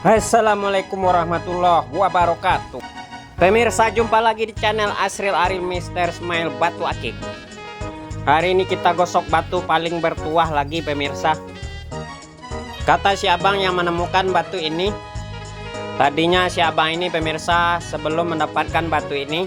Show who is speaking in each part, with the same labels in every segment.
Speaker 1: Assalamualaikum warahmatullahi wabarakatuh. Pemirsa, jumpa lagi di channel Asril Aril Mister Smile Batu Akik. Hari ini kita gosok batu paling bertuah lagi pemirsa. Kata si abang yang menemukan batu ini, tadinya si abang ini pemirsa sebelum mendapatkan batu ini,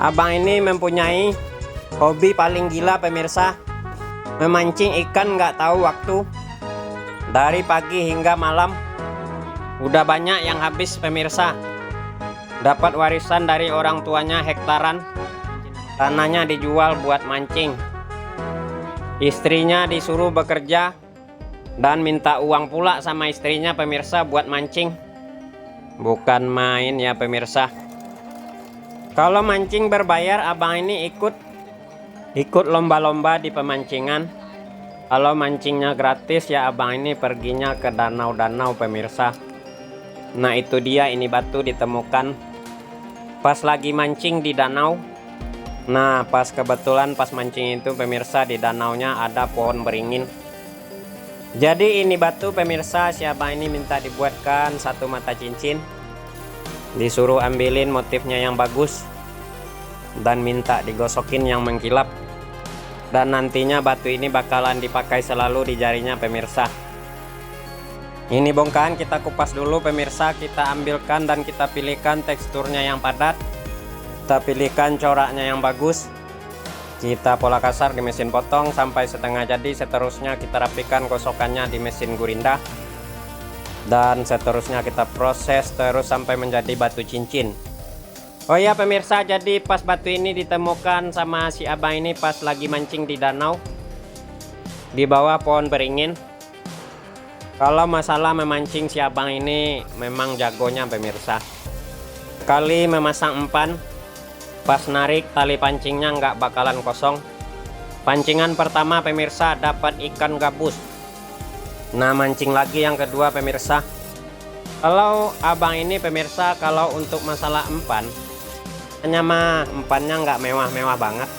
Speaker 1: abang ini mempunyai hobi paling gila pemirsa, memancing ikan nggak tahu waktu, dari pagi hingga malam. Udah banyak yang habis pemirsa. Dapat warisan dari orang tuanya hektaran. Tanahnya dijual buat mancing. Istrinya disuruh bekerja dan minta uang pula sama istrinya pemirsa buat mancing. Bukan main ya pemirsa. Kalau mancing berbayar, abang ini ikut lomba-lomba di pemancingan. Kalau mancingnya gratis ya abang ini perginya ke danau-danau pemirsa. Nah itu dia, ini batu ditemukan pas lagi mancing di danau. Nah pas kebetulan pas mancing itu pemirsa, di danaunya ada pohon beringin. Jadi ini batu pemirsa, siapa ini minta dibuatkan satu mata cincin. Disuruh ambilin motifnya yang bagus dan minta digosokin yang mengkilap. Dan nantinya batu ini bakalan dipakai selalu di jarinya pemirsa. Ini bongkahan kita kupas dulu pemirsa, kita ambilkan dan kita pilihkan teksturnya yang padat. Kita pilihkan coraknya yang bagus. Kita pola kasar di mesin potong sampai setengah jadi. Seterusnya kita rapikan gosokannya di mesin gurinda. Dan seterusnya kita proses terus sampai menjadi batu cincin. Oh ya pemirsa, jadi pas batu ini ditemukan sama si abang ini pas lagi mancing di danau, di bawah pohon beringin. Kalau masalah memancing, si abang ini memang jagonya pemirsa. Kali memasang umpan, pas narik tali pancingnya nggak bakalan kosong. Pancingan pertama pemirsa dapat ikan gabus. Nah mancing lagi yang kedua pemirsa. Kalau abang ini pemirsa, kalau untuk masalah umpan, hanya mah umpannya nggak mewah-mewah banget.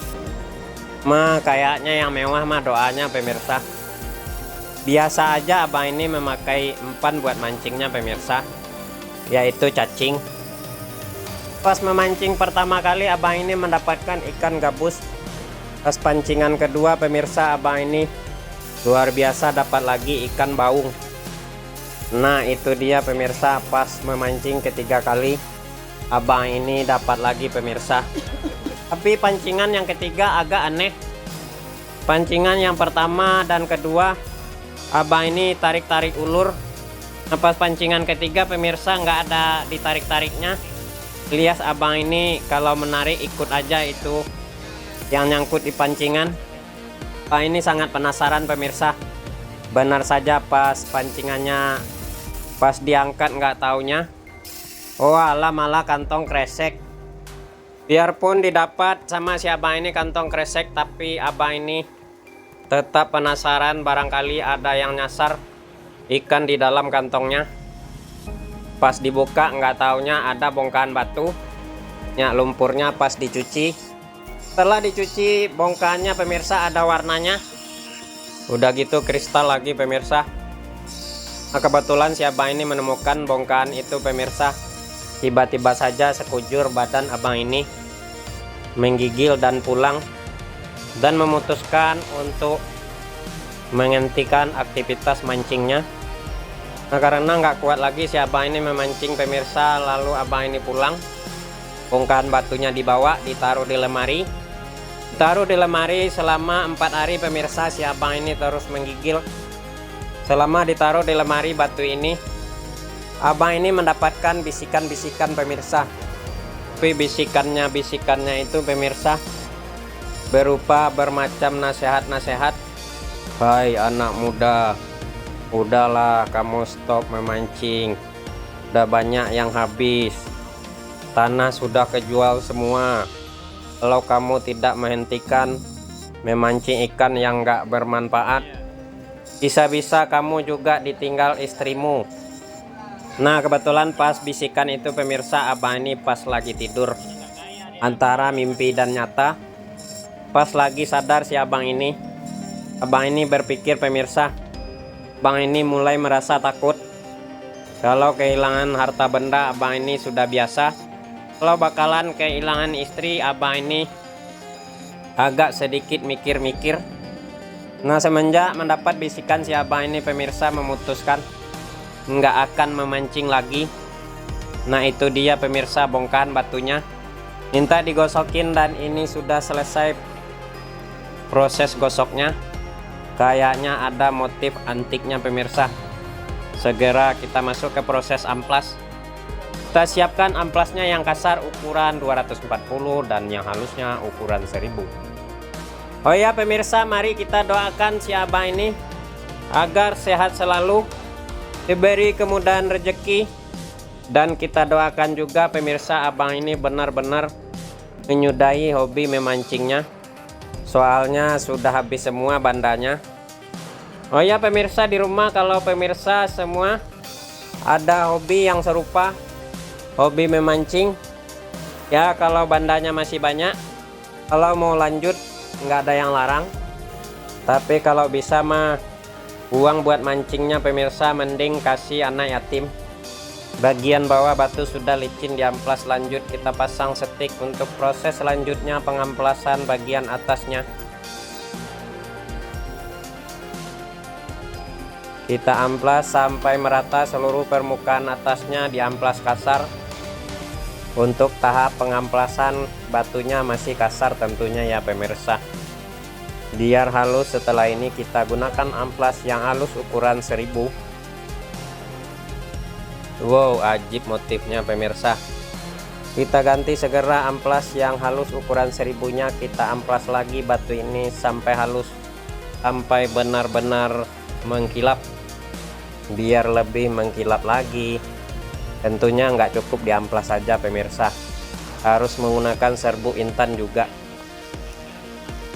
Speaker 1: Mah kayaknya yang mewah mah doanya pemirsa. Biasa aja abang ini memakai umpan buat mancingnya pemirsa, yaitu cacing. Pas memancing pertama kali abang ini mendapatkan ikan gabus. Pas pancingan kedua pemirsa, abang ini luar biasa dapat lagi ikan baung. Nah itu dia pemirsa, pas memancing ketiga kali abang ini dapat lagi pemirsa. Tapi pancingan yang ketiga agak aneh. Pancingan yang pertama dan kedua abang ini tarik-tarik ulur. Nah, pas pancingan ketiga pemirsa nggak ada ditarik-tariknya. Lihat abang ini kalau menarik ikut aja itu yang nyangkut di pancingan. Abang ini sangat penasaran pemirsa. Benar saja pas pancingannya pas diangkat nggak taunya, oh alah malah kantong kresek. Biarpun didapat sama si abang ini kantong kresek, tapi abang ini tetap penasaran, barangkali ada yang nyasar ikan di dalam kantongnya. Pas dibuka nggak taunya ada bongkahan batu, lumpurnya pas dicuci. Setelah dicuci bongkahannya pemirsa ada warnanya, udah gitu kristal lagi pemirsa. Nah, kebetulan si abang ini menemukan bongkahan itu pemirsa. Tiba-tiba saja sekujur badan abang ini menggigil dan pulang, dan memutuskan untuk menghentikan aktivitas mancingnya. Nah karena nggak kuat lagi si abang ini memancing pemirsa, lalu abang ini pulang. Bongkahan batunya dibawa, ditaruh di lemari. Taruh di lemari selama 4 hari pemirsa, si abang ini terus menggigil. Selama ditaruh di lemari batu ini, abang ini mendapatkan bisikan-bisikan pemirsa. Tapi bisikannya itu pemirsa berupa bermacam nasihat-nasihat. Hai anak muda, udahlah kamu stop memancing, udah banyak yang habis, tanah sudah kejual semua. Kalau kamu tidak menghentikan memancing ikan yang gak bermanfaat, bisa-bisa kamu juga ditinggal istrimu. Nah kebetulan pas bisikan itu pemirsa, abang ini pas lagi tidur antara mimpi dan nyata. Pas lagi sadar si abang ini berpikir pemirsa, abang ini mulai merasa takut. Kalau kehilangan harta benda abang ini sudah biasa. Kalau bakalan kehilangan istri abang ini agak sedikit mikir-mikir. Nah, semenjak mendapat bisikan si abang ini pemirsa memutuskan nggak akan memancing lagi. Nah, itu dia pemirsa bongkahan batunya. Minta digosokin dan ini sudah selesai proses gosoknya. Kayaknya ada motif antiknya pemirsa. Segera kita masuk ke proses amplas. Kita siapkan amplasnya yang kasar ukuran 240 dan yang halusnya ukuran 1000. Oh ya pemirsa, mari kita doakan si abang ini agar sehat selalu, diberi kemudahan rezeki, dan kita doakan juga pemirsa abang ini benar-benar menyudahi hobi memancingnya. Soalnya sudah habis semua bandanya. Oh ya pemirsa, di rumah kalau pemirsa semua ada hobi yang serupa, hobi memancing, ya kalau bandanya masih banyak, kalau mau lanjut nggak ada yang larang. Tapi kalau bisa mah uang buat mancingnya pemirsa mending kasih anak yatim. Bagian bawah batu sudah licin, diamplas, lanjut kita pasang setik untuk proses selanjutnya pengamplasan bagian atasnya. Kita amplas sampai merata seluruh permukaan atasnya, diamplas kasar. Untuk tahap pengamplasan batunya masih kasar tentunya ya pemirsa. Biar halus setelah ini kita gunakan amplas yang halus ukuran 1000. Wow, ajib motifnya pemirsa. Kita ganti segera amplas yang halus ukuran 1000-nya. Kita amplas lagi batu ini sampai halus, sampai benar-benar mengkilap. Biar lebih mengkilap lagi, tentunya nggak cukup diamplas saja pemirsa, harus menggunakan serbu intan juga.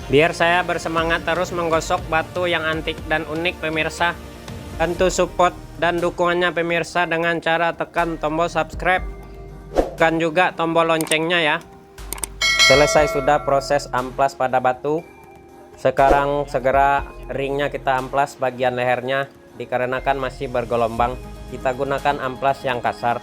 Speaker 1: Biar saya bersemangat terus menggosok batu yang antik dan unik pemirsa, tentu support dan dukungannya pemirsa dengan cara tekan tombol subscribe, tekan juga tombol loncengnya ya. Selesai sudah proses amplas pada batu. Sekarang segera ringnya kita amplas bagian lehernya. Dikarenakan masih bergelombang, kita gunakan amplas yang kasar.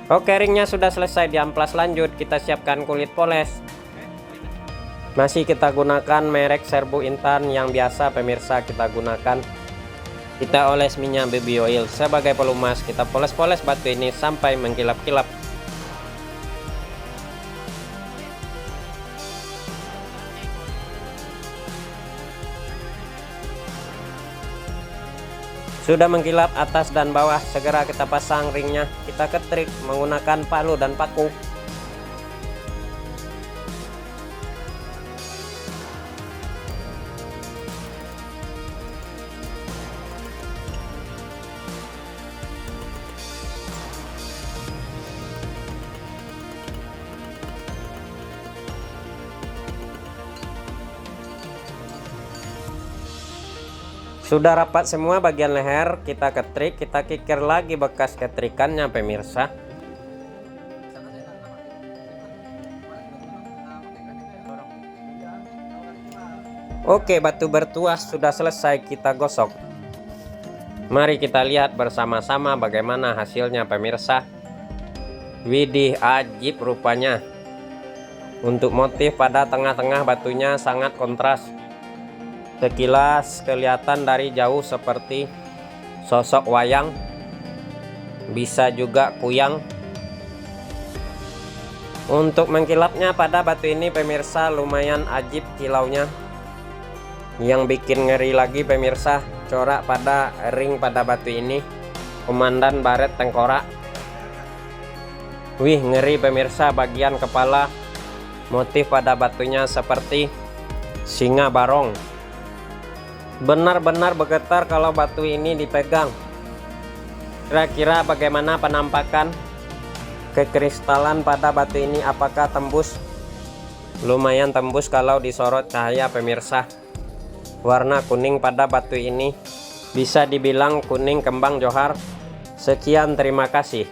Speaker 1: Oke, ringnya sudah selesai diamplas, lanjut kita siapkan kulit poles. Masih kita gunakan merek serbu intan yang biasa pemirsa kita gunakan. Kita oles minyak baby oil sebagai pelumas. Kita poles-poles batu ini sampai mengkilap-kilap. Sudah mengkilap atas dan bawah, segera kita pasang ringnya. Kita ketrik menggunakan palu dan paku. Sudah rapat semua bagian leher, kita ketrik, kita kikir lagi bekas ketrikannya pemirsa. Oke, batu bertuas sudah selesai kita gosok. Mari kita lihat bersama-sama bagaimana hasilnya pemirsa. Widih, ajib rupanya. Untuk motif pada tengah-tengah batunya sangat kontras. Sekilas kelihatan dari jauh seperti sosok wayang, bisa juga kuyang. Untuk mengkilapnya pada batu ini pemirsa lumayan ajib kilaunya. Yang bikin ngeri lagi pemirsa, corak pada ring pada batu ini komandan baret tengkorak. Wih, ngeri pemirsa, bagian kepala motif pada batunya seperti singa barong. Benar-benar bergetar kalau batu ini dipegang. Kira-kira bagaimana penampakan kekristalan pada batu ini? Apakah tembus? Lumayan tembus kalau disorot cahaya pemirsa. Warna kuning pada batu ini bisa dibilang kuning kembang johar. Sekian, terima kasih.